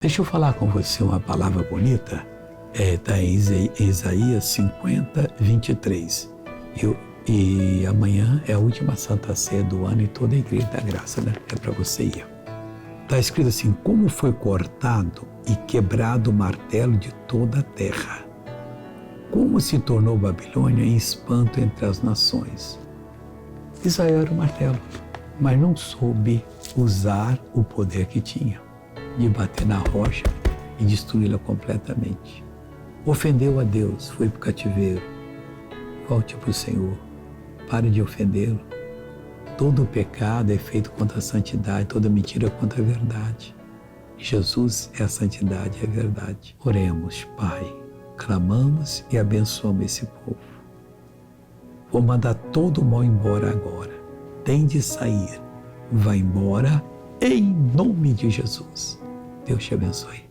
Deixa eu falar com você uma palavra bonita. Está em Isaías 50, 23. E amanhã é a última Santa Ceia do ano e toda a Igreja da Graça, né? É para você ir. Está escrito assim: como foi cortado e quebrado o martelo de toda a terra. Como se tornou Babilônia em espanto entre as nações. Israel era o martelo, mas não soube usar o poder que tinha de bater na rocha e destruí-la completamente. Ofendeu a Deus, foi para o cativeiro. Volte para o Senhor, pare de ofendê-lo. Todo pecado é feito contra a santidade, toda mentira é contra a verdade. Jesus é a santidade e a verdade. Oremos, Pai, clamamos e abençoamos esse povo. Vou mandar todo o mal embora agora. Tem de sair. Vai embora em nome de Jesus. Deus te abençoe.